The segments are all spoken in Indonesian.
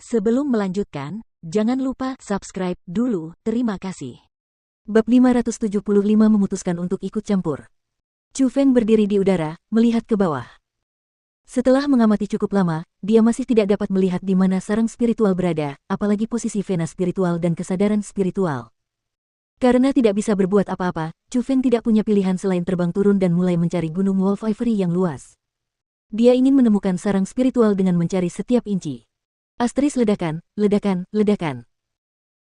Sebelum melanjutkan, jangan lupa subscribe dulu, terima kasih. Bab 575 memutuskan untuk ikut campur. Chu Feng berdiri di udara, melihat ke bawah. Setelah mengamati cukup lama, dia masih tidak dapat melihat di mana sarang spiritual berada, apalagi posisi vena spiritual dan kesadaran spiritual. Karena tidak bisa berbuat apa-apa, Chu Feng tidak punya pilihan selain terbang turun dan mulai mencari gunung Wolf Ivory yang luas. Dia ingin menemukan sarang spiritual dengan mencari setiap inci. Asteris ledakan, ledakan, ledakan.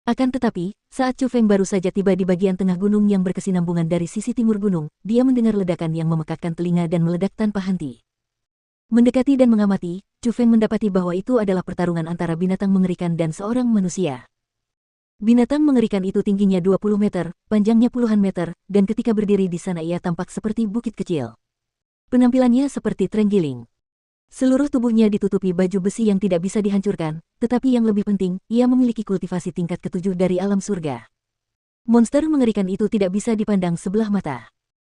Akan tetapi, saat Chu Feng baru saja tiba di bagian tengah gunung yang berkesinambungan dari sisi timur gunung, dia mendengar ledakan yang memekakkan telinga dan meledak tanpa henti. Mendekati dan mengamati, Chu Feng mendapati bahwa itu adalah pertarungan antara binatang mengerikan dan seorang manusia. Binatang mengerikan itu tingginya 20 meter, panjangnya puluhan meter, dan ketika berdiri di sana ia tampak seperti bukit kecil. Penampilannya seperti terenggiling. Seluruh tubuhnya ditutupi baju besi yang tidak bisa dihancurkan, tetapi yang lebih penting, ia memiliki kultivasi tingkat ke-7 dari alam surga. Monster mengerikan itu tidak bisa dipandang sebelah mata.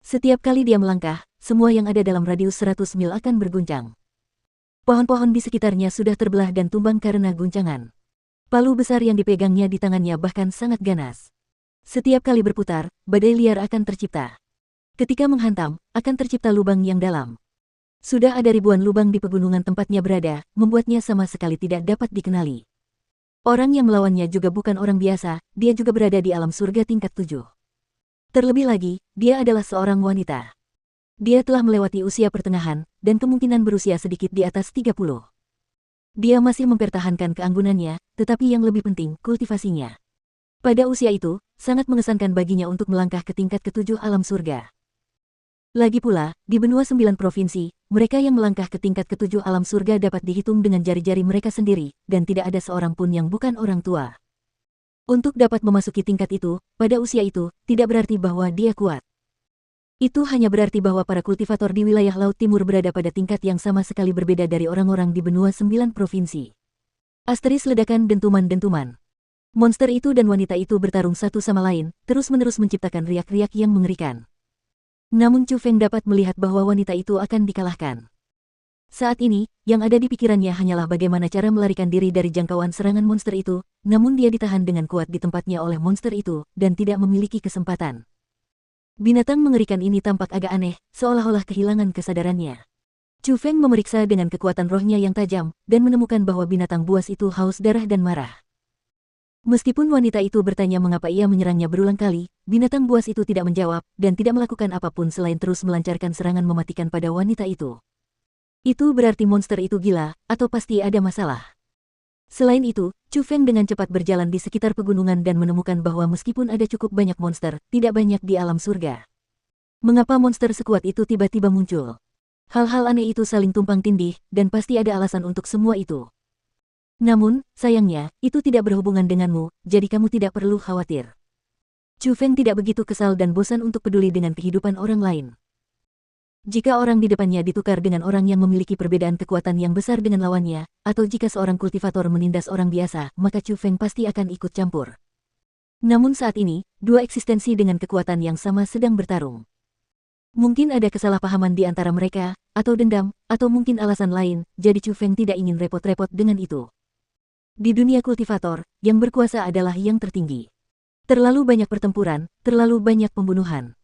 Setiap kali dia melangkah, semua yang ada dalam radius 100 mil akan berguncang. Pohon-pohon di sekitarnya sudah terbelah dan tumbang karena guncangan. Palu besar yang dipegangnya di tangannya bahkan sangat ganas. Setiap kali berputar, badai liar akan tercipta. Ketika menghantam, akan tercipta lubang yang dalam. Sudah ada ribuan lubang di pegunungan tempatnya berada, membuatnya sama sekali tidak dapat dikenali. Orang yang melawannya juga bukan orang biasa, dia juga berada di alam surga tingkat 7. Terlebih lagi, dia adalah seorang wanita. Dia telah melewati usia pertengahan, dan kemungkinan berusia sedikit di atas 30. Dia masih mempertahankan keanggunannya, tetapi yang lebih penting, kultivasinya. Pada usia itu, sangat mengesankan baginya untuk melangkah ke tingkat ke-7 alam surga. Lagi pula, di benua 9 provinsi, mereka yang melangkah ke tingkat ke-7 alam surga dapat dihitung dengan jari-jari mereka sendiri, dan tidak ada seorang pun yang bukan orang tua. Untuk dapat memasuki tingkat itu, pada usia itu, tidak berarti bahwa dia kuat. Itu hanya berarti bahwa para kultivator di wilayah Laut Timur berada pada tingkat yang sama sekali berbeda dari orang-orang di benua 9 provinsi. Asteris ledakan dentuman-dentuman. Monster itu dan wanita itu bertarung satu sama lain, terus-menerus menciptakan riak-riak yang mengerikan. Namun Chu Feng dapat melihat bahwa wanita itu akan dikalahkan. Saat ini, yang ada di pikirannya hanyalah bagaimana cara melarikan diri dari jangkauan serangan monster itu, namun dia ditahan dengan kuat di tempatnya oleh monster itu, dan tidak memiliki kesempatan. Binatang mengerikan ini tampak agak aneh, seolah-olah kehilangan kesadarannya. Chu Feng memeriksa dengan kekuatan rohnya yang tajam, dan menemukan bahwa binatang buas itu haus darah dan marah. Meskipun wanita itu bertanya mengapa ia menyerangnya berulang kali, binatang buas itu tidak menjawab, dan tidak melakukan apapun selain terus melancarkan serangan mematikan pada wanita itu. Itu berarti monster itu gila, atau pasti ada masalah. Selain itu, Chu Feng dengan cepat berjalan di sekitar pegunungan dan menemukan bahwa meskipun ada cukup banyak monster, tidak banyak di alam surga. Mengapa monster sekuat itu tiba-tiba muncul? Hal-hal aneh itu saling tumpang tindih, dan pasti ada alasan untuk semua itu. Namun, sayangnya, itu tidak berhubungan denganmu, jadi kamu tidak perlu khawatir. Chu Feng tidak begitu kesal dan bosan untuk peduli dengan kehidupan orang lain. Jika orang di depannya ditukar dengan orang yang memiliki perbedaan kekuatan yang besar dengan lawannya, atau jika seorang kultivator menindas orang biasa, maka Chu Feng pasti akan ikut campur. Namun saat ini, dua eksistensi dengan kekuatan yang sama sedang bertarung. Mungkin ada kesalahpahaman di antara mereka, atau dendam, atau mungkin alasan lain, jadi Chu Feng tidak ingin repot-repot dengan itu. Di dunia kultivator, yang berkuasa adalah yang tertinggi. Terlalu banyak pertempuran, terlalu banyak pembunuhan.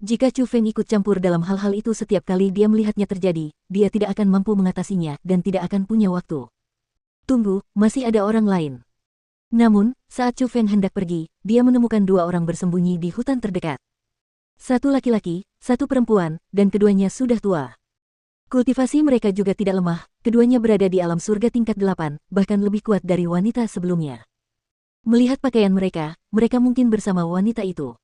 Jika Chu Feng ikut campur dalam hal-hal itu setiap kali dia melihatnya terjadi, dia tidak akan mampu mengatasinya dan tidak akan punya waktu. Tunggu, masih ada orang lain. Namun, saat Chu Feng hendak pergi, dia menemukan dua orang bersembunyi di hutan terdekat. Satu laki-laki, satu perempuan, dan keduanya sudah tua. Kultivasi mereka juga tidak lemah, keduanya berada di alam surga tingkat 8, bahkan lebih kuat dari wanita sebelumnya. Melihat pakaian mereka, mereka mungkin bersama wanita itu.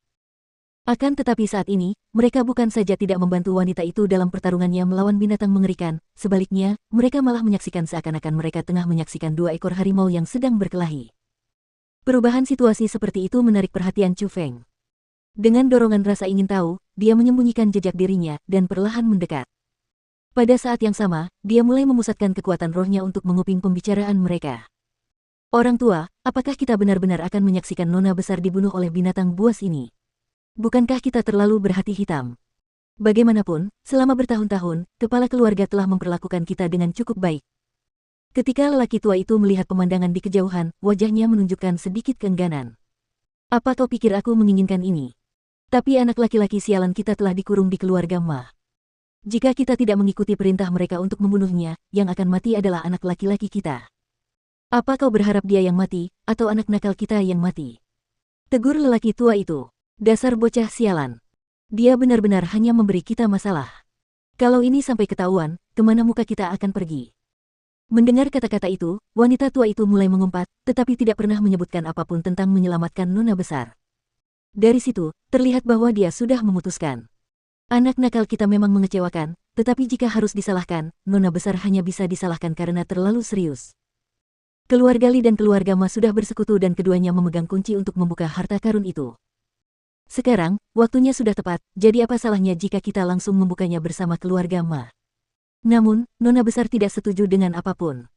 Akan tetapi saat ini, mereka bukan saja tidak membantu wanita itu dalam pertarungannya melawan binatang mengerikan, sebaliknya, mereka malah menyaksikan seakan-akan mereka tengah menyaksikan dua ekor harimau yang sedang berkelahi. Perubahan situasi seperti itu menarik perhatian Chu Feng. Dengan dorongan rasa ingin tahu, dia menyembunyikan jejak dirinya dan perlahan mendekat. Pada saat yang sama, dia mulai memusatkan kekuatan rohnya untuk menguping pembicaraan mereka. Orang tua, apakah kita benar-benar akan menyaksikan nona besar dibunuh oleh binatang buas ini? Bukankah kita terlalu berhati hitam? Bagaimanapun, selama bertahun-tahun, kepala keluarga telah memperlakukan kita dengan cukup baik. Ketika lelaki tua itu melihat pemandangan di kejauhan, wajahnya menunjukkan sedikit keengganan. Apa kau pikir aku menginginkan ini? Tapi anak laki-laki sialan kita telah dikurung di keluarga Ma. Jika kita tidak mengikuti perintah mereka untuk membunuhnya, yang akan mati adalah anak laki-laki kita. Apa kau berharap dia yang mati, atau anak nakal kita yang mati? Tegur lelaki tua itu. Dasar bocah sialan. Dia benar-benar hanya memberi kita masalah. Kalau ini sampai ketahuan, kemana muka kita akan pergi? Mendengar kata-kata itu, wanita tua itu mulai mengumpat, tetapi tidak pernah menyebutkan apapun tentang menyelamatkan nona besar. Dari situ, terlihat bahwa dia sudah memutuskan. Anak nakal kita memang mengecewakan, tetapi jika harus disalahkan, nona besar hanya bisa disalahkan karena terlalu serius. Keluarga Li dan keluarga Ma sudah bersekutu dan keduanya memegang kunci untuk membuka harta karun itu. Sekarang, waktunya sudah tepat, jadi apa salahnya jika kita langsung membukanya bersama keluarga Ma? Namun, nona besar tidak setuju dengan apapun.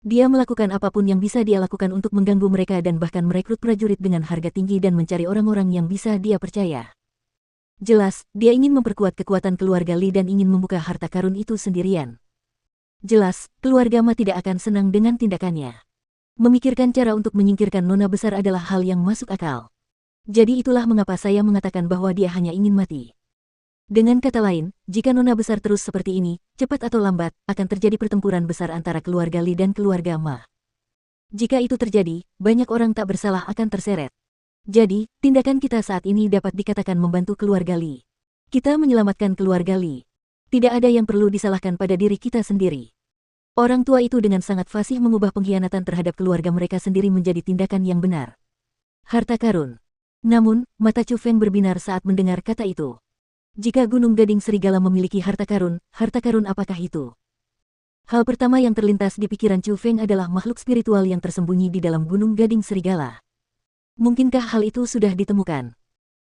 Dia melakukan apapun yang bisa dia lakukan untuk mengganggu mereka dan bahkan merekrut prajurit dengan harga tinggi dan mencari orang-orang yang bisa dia percaya. Jelas, dia ingin memperkuat kekuatan keluarga Li dan ingin membuka harta karun itu sendirian. Jelas, keluarga Ma tidak akan senang dengan tindakannya. Memikirkan cara untuk menyingkirkan nona besar adalah hal yang masuk akal. Jadi itulah mengapa saya mengatakan bahwa dia hanya ingin mati. Dengan kata lain, jika nona besar terus seperti ini, cepat atau lambat, akan terjadi pertempuran besar antara keluarga Li dan keluarga Ma. Jika itu terjadi, banyak orang tak bersalah akan terseret. Jadi, tindakan kita saat ini dapat dikatakan membantu keluarga Li. Kita menyelamatkan keluarga Li. Tidak ada yang perlu disalahkan pada diri kita sendiri. Orang tua itu dengan sangat fasih mengubah pengkhianatan terhadap keluarga mereka sendiri menjadi tindakan yang benar. Harta karun. Namun, mata Chu Feng berbinar saat mendengar kata itu. Jika Gunung Gading Serigala memiliki harta karun apakah itu? Hal pertama yang terlintas di pikiran Chu Feng adalah makhluk spiritual yang tersembunyi di dalam Gunung Gading Serigala. Mungkinkah hal itu sudah ditemukan?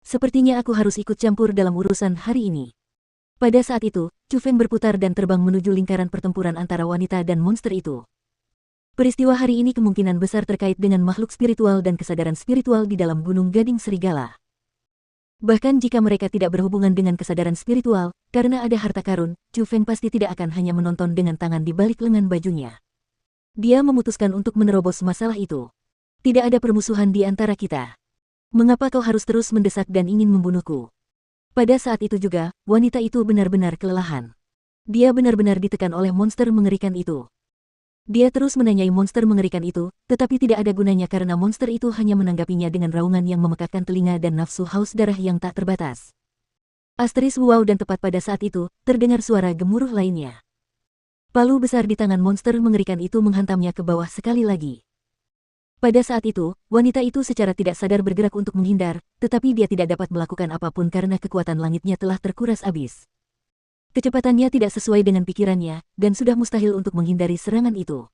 Sepertinya aku harus ikut campur dalam urusan hari ini. Pada saat itu, Chu Feng berputar dan terbang menuju lingkaran pertempuran antara wanita dan monster itu. Peristiwa hari ini kemungkinan besar terkait dengan makhluk spiritual dan kesadaran spiritual di dalam Gunung Gading Serigala. Bahkan jika mereka tidak berhubungan dengan kesadaran spiritual, karena ada harta karun, Chu Feng pasti tidak akan hanya menonton dengan tangan di balik lengan bajunya. Dia memutuskan untuk menerobos masalah itu. Tidak ada permusuhan di antara kita. Mengapa kau harus terus mendesak dan ingin membunuhku? Pada saat itu juga, wanita itu benar-benar kelelahan. Dia benar-benar ditekan oleh monster mengerikan itu. Dia terus menanyai monster mengerikan itu, tetapi tidak ada gunanya karena monster itu hanya menanggapinya dengan raungan yang memekakkan telinga dan nafsu haus darah yang tak terbatas. Asteris wow dan tepat pada saat itu, terdengar suara gemuruh lainnya. Palu besar di tangan monster mengerikan itu menghantamnya ke bawah sekali lagi. Pada saat itu, wanita itu secara tidak sadar bergerak untuk menghindar, tetapi dia tidak dapat melakukan apapun karena kekuatan langitnya telah terkuras habis. Kecepatannya tidak sesuai dengan pikirannya, dan sudah mustahil untuk menghindari serangan itu.